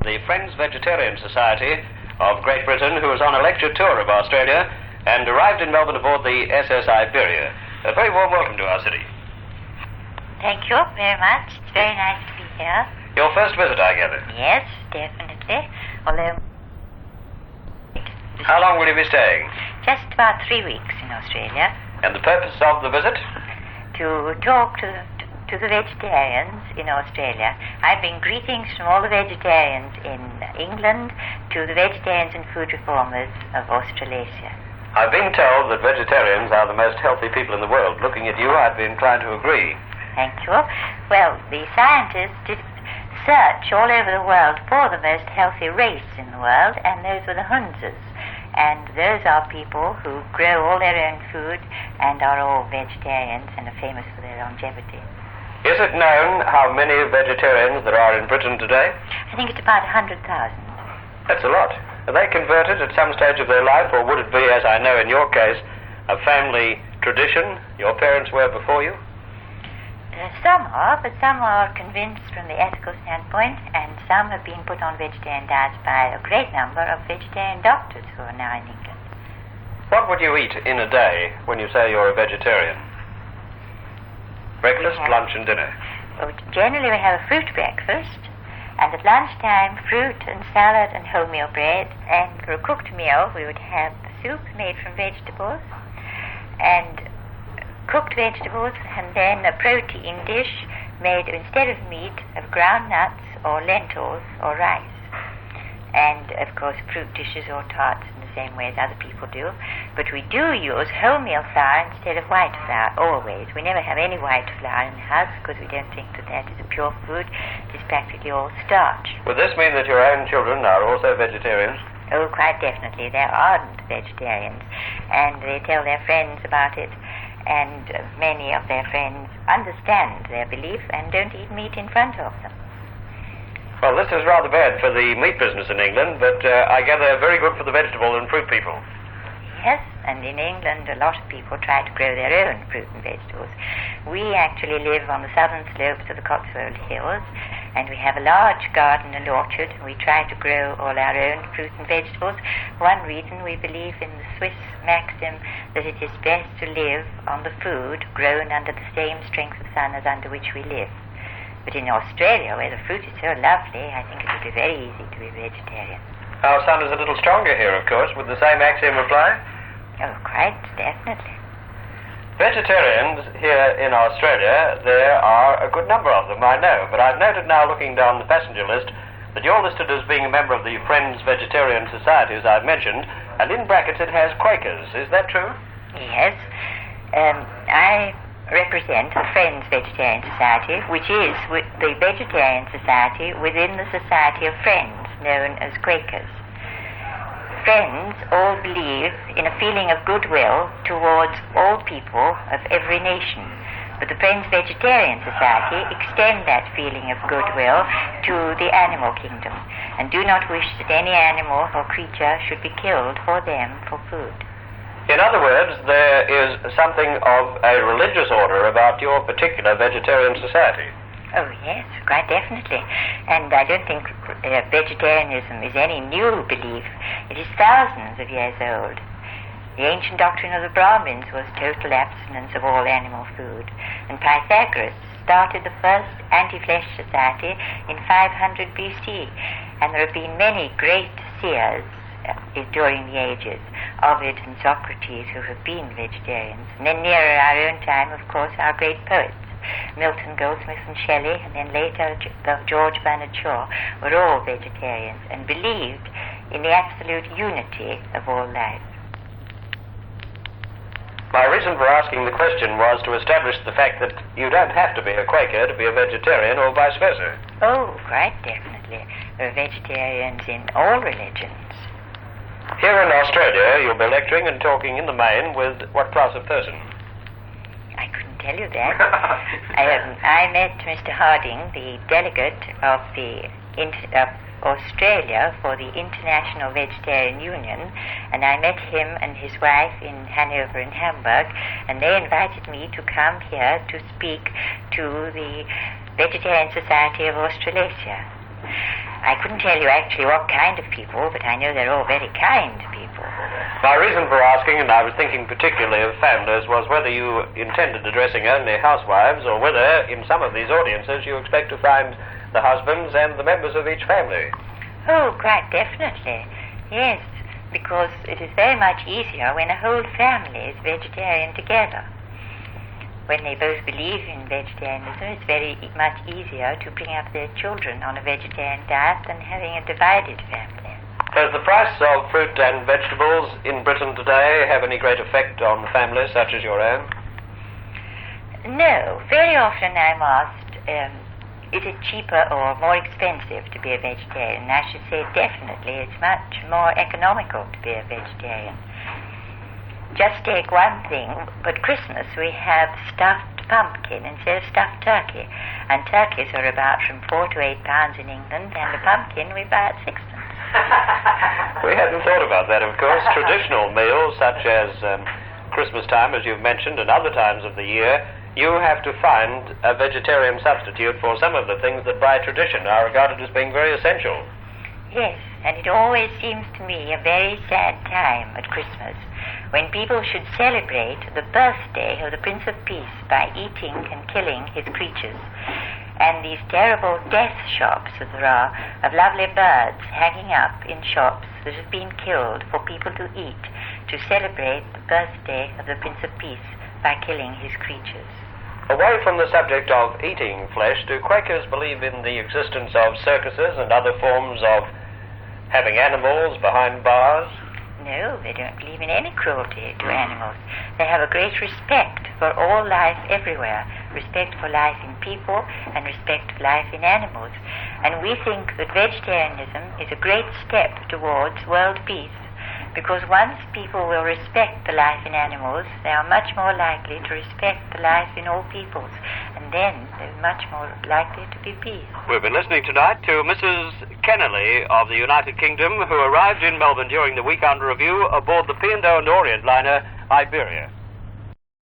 the Friends Vegetarian Society of Great Britain, who was on a lecture tour of Australia and arrived in Melbourne aboard the SS Iberia. A very warm welcome to our city. Thank you very much. It's very nice to be here. Your first visit, I gather? Yes, definitely. Although... How long will you be staying? Just about 3 weeks in Australia. And the purpose of the visit? To talk to the vegetarians in Australia. I bring greetings from all the vegetarians in England to the vegetarians and food reformers of Australasia. I've been told that vegetarians are the most healthy people in the world. Looking at you, I'd be inclined to agree. Thank you. Well, the scientists did search all over the world for the most healthy race in the world, and those were the Hunzas. And those are people who grow all their own food and are all vegetarians and are famous for their longevity. Is it known how many vegetarians there are in Britain today? I think it's about 100,000. That's a lot. Are they converted at some stage of their life, or would it be, as I know in your case, a family tradition? Your parents were before you? Some are, but some are convinced from the ethical standpoint, and some have been put on vegetarian diets by a great number of vegetarian doctors who are now in England. What would you eat in a day when you say you're a vegetarian? Breakfast, lunch and dinner? Well, generally we have a fruit breakfast, and at lunchtime fruit and salad and wholemeal bread, and for a cooked meal we would have soup made from vegetables, and cooked vegetables, and then a protein dish made, instead of meat, of ground nuts or lentils or rice. And, of course, fruit dishes or tarts in the same way as other people do. But we do use wholemeal flour instead of white flour, always. We never have any white flour in the house because we don't think that that is a pure food. It is practically all starch. Would this mean that your own children are also vegetarians? Oh, quite definitely. They're ardent vegetarians, and they tell their friends about it. And many of their friends understand their belief and don't eat meat in front of them. Well, this is rather bad for the meat business in England, but I gather very good for the vegetable and fruit people. Yes, and in England a lot of people try to grow their own fruit and vegetables. We actually live on the southern slopes of the Cotswold Hills, and we have a large garden and orchard, and we try to grow all our own fruit and vegetables. One reason we believe in the Swiss maxim that it is best to live on the food grown under the same strength of sun as under which we live. But in Australia, where the fruit is so lovely, I think it would be very easy to be vegetarian. Our sun is a little stronger here, of course. Would the same axiom apply? Oh, quite definitely. Vegetarians here in Australia, there are a good number of them, I know, but I've noted now, looking down the passenger list, that you're listed as being a member of the Friends Vegetarian Society, as I've mentioned, and in brackets it has Quakers. Is that true? Yes. I represent the Friends Vegetarian Society, which is the vegetarian society within the Society of Friends, known as Quakers. Friends all believe in a feeling of goodwill towards all people of every nation. But the Friends Vegetarian Society extend that feeling of goodwill to the animal kingdom and do not wish that any animal or creature should be killed for them for food. In other words, there is something of a religious order about your particular vegetarian society. Oh, yes, quite definitely. And I don't think vegetarianism is any new belief. It is thousands of years old. The ancient doctrine of the Brahmins was total abstinence of all animal food. And Pythagoras started the first anti-flesh society in 500 BC. And there have been many great seers during the ages, Ovid and Socrates, who have been vegetarians. And then nearer our own time, of course, our great poets, Milton, Goldsmith and Shelley, and then later George Bernard Shaw, were all vegetarians and believed in the absolute unity of all life. My reason for asking the question was to establish the fact that you don't have to be a Quaker to be a vegetarian, or vice versa. Oh, quite definitely. There are vegetarians in all religions. Here in Australia, you'll be lecturing and talking in the main with what class of person? I couldn't tell you that. I met Mr. Harding, the delegate of Australia for the International Vegetarian Union, and I met him and his wife in Hanover and Hamburg, and they invited me to come here to speak to the Vegetarian Society of Australasia. I couldn't tell you actually what kind of people, but I know they're all very kind people. My reason for asking, and I was thinking particularly of families, was whether you intended addressing only housewives or whether in some of these audiences you expect to find the husbands and the members of each family. Oh, quite definitely. Yes, because it is very much easier when a whole family is vegetarian together. When they both believe in vegetarianism, it's very much easier to bring up their children on a vegetarian diet than having a divided family. Does the price of fruit and vegetables in Britain today have any great effect on families such as your own? No. Very often I'm asked, is it cheaper or more expensive to be a vegetarian? And I should say definitely it's much more economical to be a vegetarian. Just take one thing, at Christmas we have stuffed pumpkin instead of stuffed turkey. And turkeys are about from £4 to £8 in England, and the pumpkin we buy at sixpence. We hadn't thought about that, of course. Traditional meals such as Christmas time, as you've mentioned, and other times of the year, you have to find a vegetarian substitute for some of the things that by tradition are regarded as being very essential. Yes, and it always seems to me a very sad time at Christmas when people should celebrate the birthday of the Prince of Peace by eating and killing his creatures. And these terrible death shops that there are of lovely birds hanging up in shops that have been killed for people to eat to celebrate the birthday of the Prince of Peace by killing his creatures. Away from the subject of eating flesh, do Quakers believe in the existence of circuses and other forms of having animals behind bars? No, they don't believe in any cruelty to animals. They have a great respect for all life everywhere, respect for life in people and respect for life in animals. And we think that vegetarianism is a great step towards world peace, because once people will respect the life in animals, they are much more likely to respect the life in all peoples, and then there's much more likely to be peace. We've been listening tonight to Mrs. Keleny of the United Kingdom, who arrived in Melbourne during the week under review aboard the P&O and Orient liner Iberia.